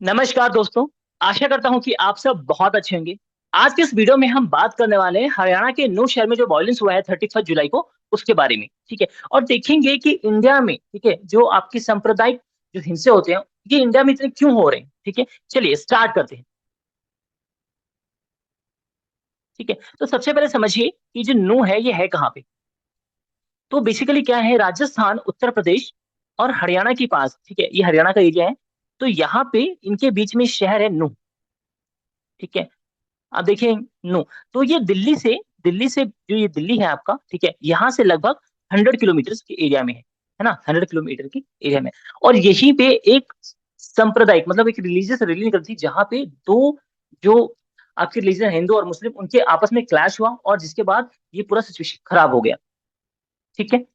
नमस्कार दोस्तों। आशा करता हूं कि आप सब बहुत अच्छे होंगे। आज के इस वीडियो में हम बात करने वाले हैं हरियाणा के नूह शहर में जो वायलेंस हुआ है 31 जुलाई को, उसके बारे में। ठीक है। और देखेंगे कि इंडिया में, ठीक है, जो आपकी सांप्रदायिक जो हिंसे होते हैं, ये इंडिया में इतने क्यों हो रहे हैं। ठीक है, चलिए स्टार्ट करते हैं। ठीक है, तो सबसे पहले समझिए कि जो नूह है ये है कहाँ पे। तो बेसिकली क्या है, राजस्थान, उत्तर प्रदेश और हरियाणा के पास। ठीक है, ये हरियाणा का एरिया है। तो यहाँ पे इनके बीच में शहर है नूह। ठीक है, आप देखिए नो। तो ये दिल्ली से जो ये दिल्ली है आपका, ठीक है, यहाँ से लगभग 100 किलोमीटर के एरिया में है ना, 100 किलोमीटर के एरिया में। और यहीं पे एक सांप्रदायिक मतलब एक रिलीजियस रिलीजन करती, जहाँ पे दो जो आपके रिलीजन हिंदू और मुस्लिम, उनके आपस में क्लैश हुआ और जिसके बाद ये पूरा सिचुएशन खराब हो गया। ठीक है।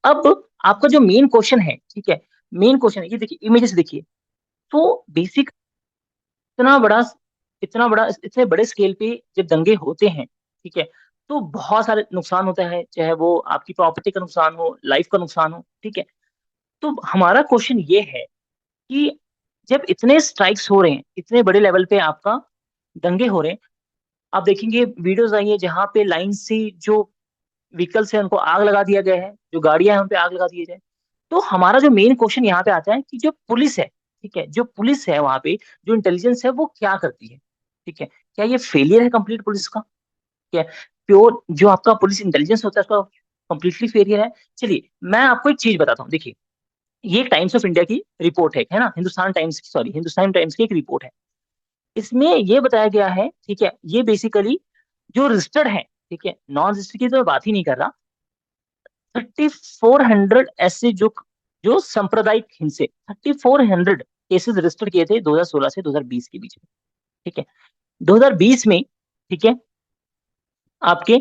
अब आपका जो मेन क्वेश्चन है, ठीक है, मेन क्वेश्चन है ये देखिए, इमेजेस देखिए। तो बेसिक इतना बड़ा इतना बड़ा इतने बड़े स्केल पे जब दंगे होते हैं, ठीक है, तो बहुत सारे नुकसान होता है, चाहे वो आपकी प्रॉपर्टी का नुकसान हो, लाइफ का नुकसान हो। ठीक है। तो हमारा क्वेश्चन ये है कि जब इतने स्ट्राइक्स हो रहे हैं, इतने बड़े लेवल पे आपका दंगे हो रहे हैं, आप देखेंगे वीडियोस आई है जहाँ पे लाइन से जो व्हीकल्स है उनको आग लगा दिया गया है, जो गाड़ियां हैं उन पे आग लगा दी जाए। तो हमारा जो मेन क्वेश्चन यहाँ पे आता है कि जो पुलिस है, ठीक है, जो पुलिस है वहां पे, जो इंटेलिजेंस है वो क्या करती है। ठीक है, क्या ये फेलियर है कंप्लीट पुलिस का? क्या प्योर जो आपका पुलिस इंटेलिजेंस होता है उसका कंप्लीटली फेलियर है? चलिए मैं आपको एक चीज बताता हूँ। देखिए, ये एक टाइम्स ऑफ इंडिया की रिपोर्ट है ना, हिंदुस्तान टाइम्स की, सॉरी, हिंदुस्तान टाइम्स की एक रिपोर्ट है। इसमें ये बताया गया है, ठीक है, ये बेसिकली जो रजिस्टर्ड है, ठीक है, नॉन रजिस्टर्ड की तो मैं बात ही नहीं कर रहा। 3400 ऐसे जो जो सांप्रदायिक हिंसे, 3400 केसेस रजिस्टर किए थे 2016 से 2020 के बीच में। ठीक है, 2020 में, ठीक है, आपके,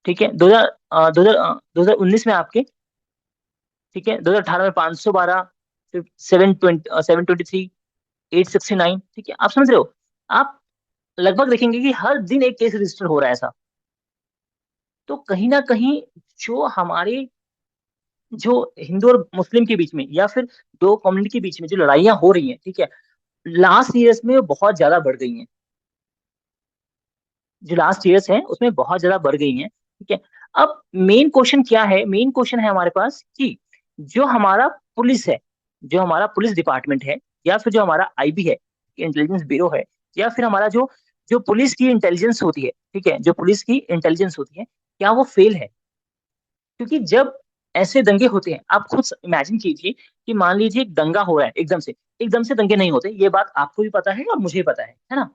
ठीक है, 2019 में आपके, ठीक है, 2018 में 512, फिर 723, 869। ठीक है, आप समझ रहे हो। आप लगभग देखेंगे कि हर दिन एक केस रजिस्टर हो रहा है ऐसा। तो कहीं ना कहीं जो हमारे जो हिंदू और मुस्लिम के बीच में, या फिर दो कम्युनिटी के बीच में जो लड़ाइयाँ हो रही हैं, ठीक है, लास्ट ईयर्स में वो बहुत ज्यादा बढ़ गई हैं। जो लास्ट ईयर्स हैं उसमें बहुत ज्यादा बढ़ गई हैं। ठीक है। अब मेन क्वेश्चन क्या है, मेन क्वेश्चन है हमारे पास कि जो हमारा पुलिस है, जो हमारा पुलिस डिपार्टमेंट है, या फिर जो हमारा आईबी है, इंटेलिजेंस ब्यूरो है, या फिर हमारा जो जो पुलिस की इंटेलिजेंस होती है, ठीक है, जो पुलिस की इंटेलिजेंस होती है, क्या वो फेल है? क्योंकि जब ऐसे दंगे होते हैं, आप खुद इमेजिन कीजिए कि मान लीजिए एक दंगा हो रहा है, एकदम से दंगे नहीं होते, ये बात आपको भी पता है और मुझे भी पता है ना।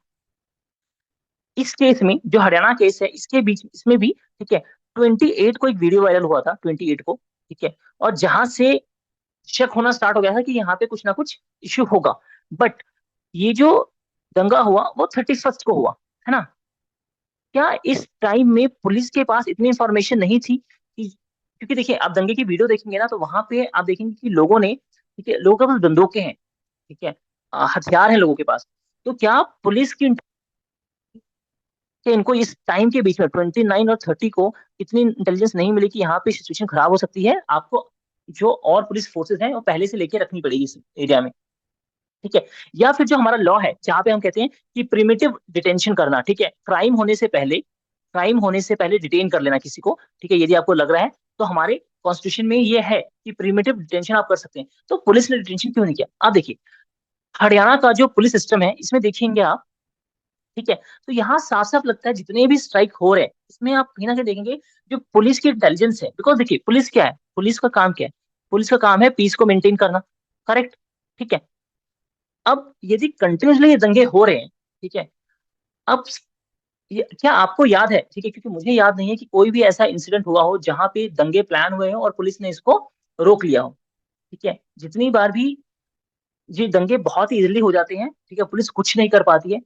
इस केस में जो हरियाणा केस है, इसके बीच इसमें भी, ठीक है, 28 को एक वीडियो वायरल हुआ था, 28 को। ठीक है, और जहां से शक होना स्टार्ट हो गया था कि यहाँ पे कुछ ना कुछ इश्यू होगा। बट ये जो दंगा हुआ वो 31 को हुआ, है ना। क्या इस टाइम में पुलिस के पास इतनी इंफॉर्मेशन नहीं थी कि, क्योंकि देखिए आप दंगे की वीडियो देखेंगे ना, तो वहां पे आप देखेंगे कि लोगों ने, ठीक है, लोगों के पास बंदूकें हैं, ठीक है, हथियार हैं लोगों के पास। तो क्या पुलिस की कि इनको इस टाइम के बीच में 29 और 30 को इतनी इंटेलिजेंस नहीं मिली कि यहाँ पे सिचुएशन खराब हो सकती है? आपको जो और पुलिस फोर्सेस हैं वो पहले से लेके रखनी पड़ेगी इस एरिया में। ठीक है। या फिर जो हमारा लॉ है, जहाँ पे हम कहते हैं कि प्रिमिटिव डिटेंशन करना, ठीक है, क्राइम होने से पहले डिटेन कर लेना किसी को, ठीक है, यदि आपको लग रहा है। तो हमारे कॉन्स्टिट्यूशन में ये है कि प्रिमिटिव डिटेंशन आप कर सकते हैं। तो पुलिस ने डिटेंशन क्यों नहीं किया? आप देखिए, हरियाणा का जो पुलिस सिस्टम है, इसमें देखेंगे आप, ठीक है, तो यहाँ साफ साफ लगता है जितने भी स्ट्राइक हो रहे हैं, इसमें आप कहीं ना कहीं देखेंगे जो पुलिस की इंटेलिजेंस है। बिकॉज देखिए पुलिस क्या है, पुलिस का काम क्या है? पुलिस का काम है पीस को मेंटेन करना। करेक्ट। ठीक है। अब यदि कंटिन्यूसली ये दंगे हो रहे हैं, ठीक है, अब क्या आपको याद है, ठीक है, क्योंकि मुझे याद नहीं है कि कोई भी ऐसा इंसिडेंट हुआ हो जहां पे दंगे प्लान हुए हो और पुलिस ने इसको रोक लिया हो। ठीक है, जितनी बार भी ये दंगे बहुत ही इजीली हो जाते हैं, ठीक है, पुलिस कुछ नहीं कर पाती है।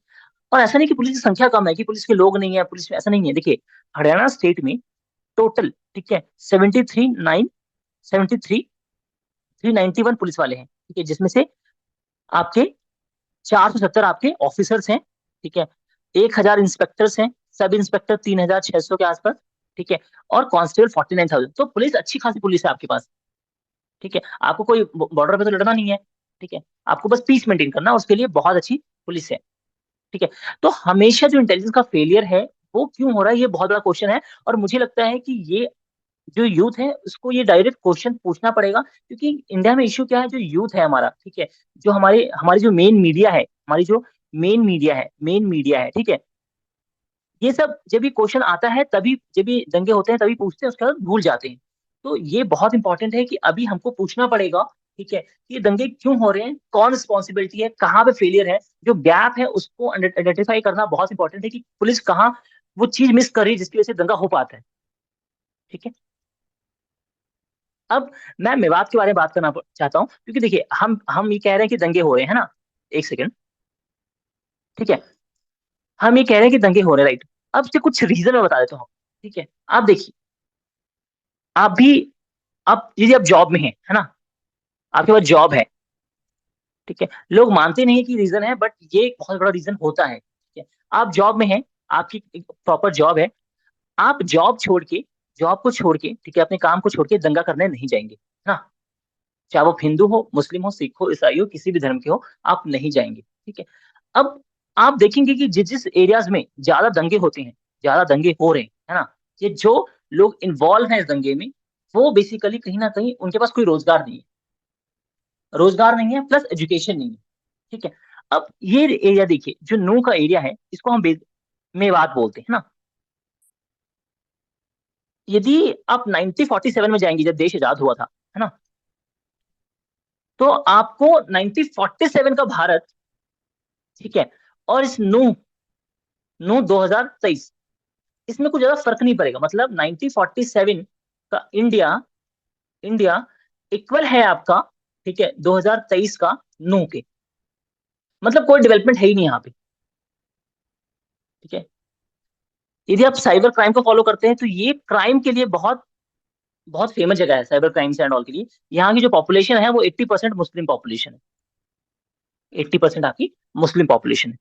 और ऐसा नहीं कि पुलिस की संख्या कम है, कि पुलिस के लोग नहीं है पुलिस में, ऐसा नहीं है। देखिए, हरियाणा स्टेट में टोटल, ठीक है, 73 पुलिस वाले हैं, ठीक है, जिसमें से आपके 470 आपके ऑफिसर्स हैं, ठीक है, 1000 इंस्पेक्टर्स हैं, सब इंस्पेक्टर 3600 के आसपास, ठीक है, और कांस्टेबल 49,000। तो पुलिस अच्छी खासी पुलिस है आपके पास। ठीक है, आपको कोई बॉर्डर पे तो लड़ना नहीं है। ठीक है, आपको बस पीस मेंटेन करना है, उसके लिए बहुत अच्छी पुलिस है। ठीक है, तो हमेशा जो इंटेलिजेंस का फेलियर है वो क्यों हो रहा है, ये बहुत बड़ा क्वेश्चन है। और मुझे लगता है कि ये जो यूथ है उसको ये डायरेक्ट क्वेश्चन पूछना पड़ेगा, क्योंकि इंडिया में इश्यू क्या है, जो यूथ है हमारा, ठीक है, जो हमारे हमारी जो मेन मीडिया है, हमारी जो मेन मीडिया है, ठीक है, ये सब जब ये क्वेश्चन आता है तभी, जब ये दंगे होते हैं तभी पूछते हैं, उसके बाद भूल जाते हैं। तो ये बहुत इंपॉर्टेंट है कि अभी हमको पूछना पड़ेगा, ठीक है, कि ये दंगे क्यों हो रहे हैं, कौन रिस्पॉन्सिबिलिटी है, कहाँ पे फेलियर है, जो गैप है उसको आइडेंटिफाई करना बहुत इंपॉर्टेंट है, कि पुलिस कहाँ वो चीज मिस कर रही है जिसकी वजह से दंगा हो पाता है। ठीक है, अब मैं मेवात के बारे में बात करना चाहता हूँ, क्योंकि देखिए हम ये कह रहे हैं कि दंगे हो रहे हैं, है ना। एक सेकंड। ठीक है, हम ये कह रहे हैं कि दंगे हो रहे हैं, राइट। अब से कुछ रीजन मैं बता देता हूँ। ठीक है, आप देखिए, आप भी, आप यदि आप जॉब में हैं, है ना, आपके पास जॉब है, ठीक है, लोग मानते नहीं कि रीजन है, बट ये एक बहुत बड़ा रीजन होता है। ठीक है, आप जॉब में हैं, आपकी प्रॉपर जॉब है, आप जॉब को छोड़ के, ठीक है, अपने काम को छोड़ के दंगा करने नहीं जाएंगे, है ना। चाहे वो हिंदू हो, मुस्लिम हो, सिख हो, ईसाई हो, किसी भी धर्म के हो, आप नहीं जाएंगे। ठीक है, अब आप देखेंगे कि जिस जिस एरियाज में ज्यादा दंगे होते हैं, ज्यादा दंगे हो रहे हैं, है ना, ये जो लोग इन्वॉल्व हैं इस दंगे में, वो बेसिकली कहीं ना कहीं उनके पास कोई रोजगार नहीं है, रोजगार नहीं है, प्लस एजुकेशन नहीं है। ठीक है, अब ये एरिया देखिए, जो नू का एरिया है, इसको हम मेवात बोलते हैं ना। यदि आप 1947 में जाएंगे, जब देश आजाद हुआ था, है ना, तो आपको 1947 का भारत, ठीक है, और इस नू नू 2023, इसमें कुछ ज्यादा फर्क नहीं पड़ेगा। मतलब 1947 का इंडिया, इंडिया इक्वल है आपका, ठीक है, 2023 का नू के। मतलब कोई डेवलपमेंट है ही नहीं यहाँ पे। ठीक है, यदि आप साइबर क्राइम को फॉलो करते हैं, तो ये क्राइम के लिए बहुत बहुत फेमस जगह है, साइबर क्राइम्स एंड ऑल के लिए। यहाँ की जो पॉपुलेशन है वो 80% मुस्लिम पॉपुलेशन है, 80% आपकी मुस्लिम पॉपुलेशन है।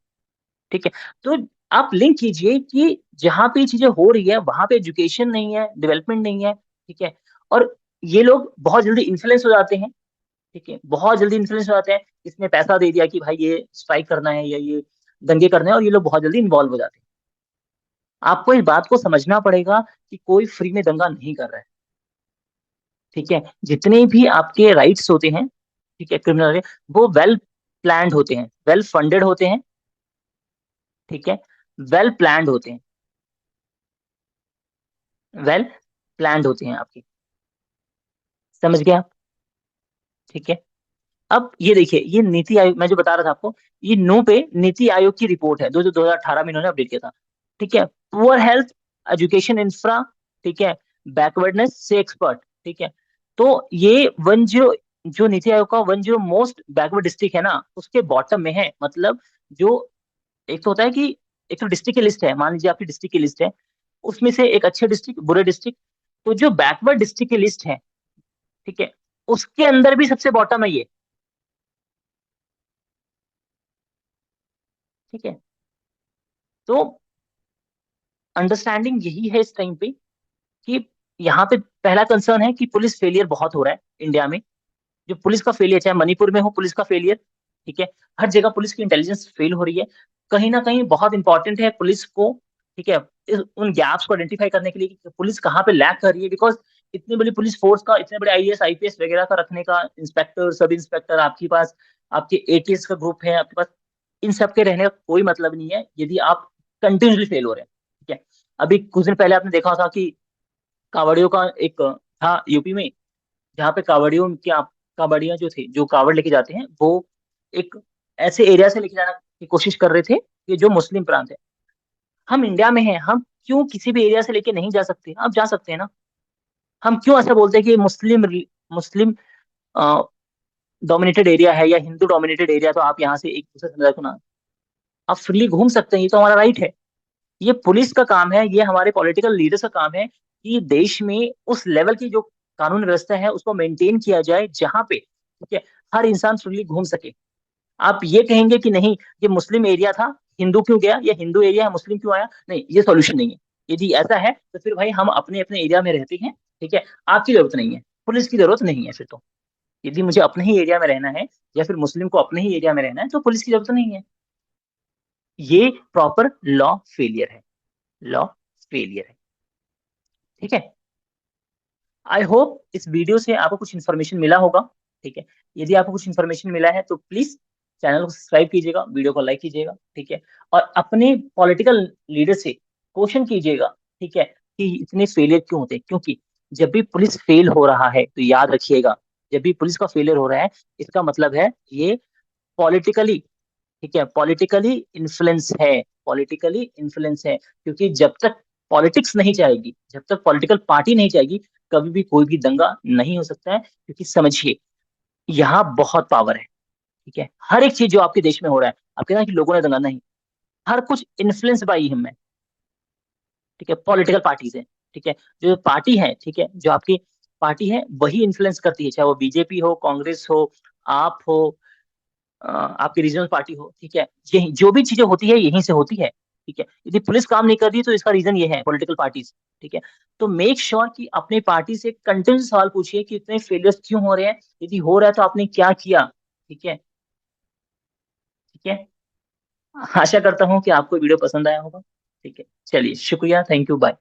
ठीक है, तो आप लिंक कीजिए कि जहाँ पे ये चीजें हो रही है वहां पे एजुकेशन नहीं है, डेवलपमेंट नहीं है। ठीक है, और ये लोग बहुत जल्दी इन्फ्लुएंस हो जाते हैं। ठीक है, बहुत जल्दी इन्फ्लुएंस हो जाते हैं, इसने पैसा दे दिया कि भाई ये स्ट्राइक करना है या ये दंगे करने हैं, और ये लोग बहुत जल्दी इन्वॉल्व हो जाते हैं। आपको इस बात को समझना पड़ेगा कि कोई फ्री में दंगा नहीं कर रहा है। ठीक है, जितने भी आपके राइट्स होते हैं, ठीक है, क्रिमिनल, वो वेल प्लान्ड होते हैं, वेल फंडेड होते हैं। ठीक है, वेल प्लान्ड होते हैं, वेल प्लान्ड होते हैं आपके। समझ गए आप। ठीक है, अब ये देखिए, ये नीति आयोग मैं जो बता रहा था आपको, ये नो पे नीति आयोग की रिपोर्ट है, जो 2018 में इन्होंने अपडेट किया था। ठीक है, पुअर हेल्थ, एजुकेशन इंफ्रा, ठीक है, बैकवर्डनेस से एक्सपर्ट। ठीक है, तो ये 10, जो नीति आयोग का 10 मोस्ट बैकवर्ड डिस्ट्रिक्ट है ना, उसके बॉटम में है। मतलब जो, एक तो होता है कि एक तो डिस्ट्रिक्ट की लिस्ट है, मान लीजिए आपकी डिस्ट्रिक्ट की लिस्ट है, उसमें से एक अच्छे डिस्ट्रिक्ट, बुरे डिस्ट्रिक्ट, तो जो बैकवर्ड डिस्ट्रिक्ट की लिस्ट है, ठीक है, उसके अंदर भी सबसे बॉटम है ये। ठीक है, तो अंडरस्टैंडिंग यही है इस टाइम पे, कि यहाँ पे पहला कंसर्न है कि पुलिस फेलियर बहुत हो रहा है इंडिया में। जो पुलिस का फेलियर, चाहे मणिपुर में हो पुलिस का फेलियर, ठीक है, हर जगह पुलिस की इंटेलिजेंस फेल हो रही है। कहीं ना कहीं बहुत इंपॉर्टेंट है पुलिस को, ठीक है, उन गैप्स को आइडेंटिफाई करने के लिए कि पुलिस कहाँ पे लैक कर रही है। बिकॉज इतनी बड़ी पुलिस फोर्स का, इतने बड़े आईएएस आईपीएस वगैरह का रखने का, इंस्पेक्टर, सब इंस्पेक्टर आपके पास, आपके एटीएस का ग्रुप है आपके पास, इन सब के रहने का कोई मतलब नहीं है यदि आप कंटिन्यूसली फेल हो रहे हैं। ठीक है, अभी कुछ दिन पहले आपने देखा था कि कावड़ियों का एक था यूपी में, जहाँ पे कावड़ियों की कावड़ियां जो थे, जो कावड़ लेके जाते हैं, वो एक ऐसे एरिया से लेके जाने की कोशिश कर रहे थे कि जो मुस्लिम प्रांत है। हम इंडिया में हैं, हम क्यों किसी भी एरिया से लेके नहीं जा सकते? आप जा सकते हैं ना। हम क्यों ऐसा बोलते हैं कि मुस्लिम मुस्लिम डोमिनेटेड एरिया है या हिंदू डोमिनेटेड एरिया, तो आप यहाँ से एक दूसरे समुदाय को ना, आप फ्रीली घूम सकते हैं, ये तो हमारा राइट है। ये पुलिस का काम है, ये हमारे पॉलिटिकल लीडर्स का काम है कि देश में उस लेवल की जो कानून व्यवस्था है उसको मेंटेन किया जाए, जहां पे, ठीक है, हर इंसान फ्रीली घूम सके। आप ये कहेंगे कि नहीं, ये मुस्लिम एरिया था, हिंदू क्यों गया, या हिंदू एरिया है मुस्लिम क्यों आया, नहीं, ये सॉल्यूशन नहीं है। यदि ऐसा है तो फिर भाई हम अपने अपने एरिया में रहते हैं, ठीक है, आपकी जरूरत नहीं है, पुलिस की जरूरत नहीं है फिर तो। यदि मुझे अपने ही एरिया में रहना है या फिर मुस्लिम को अपने ही एरिया में रहना है तो पुलिस की जरूरत नहीं है। ये प्रॉपर लॉ फेलियर है, लॉ फेलियर है। ठीक है। आई होप इस वीडियो से आपको कुछ इन्फॉर्मेशन मिला होगा। ठीक है। यदि आपको कुछ इन्फॉर्मेशन मिला है तो प्लीज चैनल को सब्सक्राइब कीजिएगा, वीडियो को लाइक कीजिएगा। ठीक है। और अपने पॉलिटिकल लीडर से क्वेश्चन कीजिएगा। ठीक है, कि इतने फेलियर क्यों होते हैं, क्योंकि जब भी पुलिस फेल हो रहा है तो याद रखिएगा, जब भी पुलिस का फेलियर हो रहा है इसका मतलब है ये पॉलिटिकली, ठीक है, पॉलिटिकली इन्फ्लुएंस है, पॉलिटिकली इन्फ्लुएंस है। क्योंकि जब तक पॉलिटिक्स नहीं जाएगी, जब तक पॉलिटिकल पार्टी नहीं जाएगी, कभी भी कोई भी दंगा नहीं हो सकता है। क्योंकि समझिए, यहाँ बहुत पावर है। ठीक है, हर एक चीज जो आपके देश में हो रहा है, आप कहना कि लोगों ने दंगा, नहीं, हर कुछ इन्फ्लुएंस बाई हिम है। ठीक है, पॉलिटिकल पार्टीज है। ठीक है, जो पार्टी है, ठीक है, जो आपकी पार्टी है वही इन्फ्लुएंस करती है, चाहे वो बीजेपी हो, कांग्रेस हो, आप हो, आपकी रीजनल पार्टी हो। ठीक है, यही जो भी चीजें होती है यहीं से होती है। ठीक है, यदि पुलिस काम नहीं कर रही तो इसका रीजन ये है, पॉलिटिकल पार्टीज। ठीक है। तो मेक श्योर कि अपनी पार्टी से कंटिन्यू सवाल पूछिए कि इतने फेलियर्स क्यों हो रहे हैं, यदि हो रहा है तो आपने क्या किया। ठीक है। ठीक है। आशा करता हूँ कि आपको वीडियो पसंद आया होगा। ठीक है, चलिए, शुक्रिया, थैंक यू, बाय।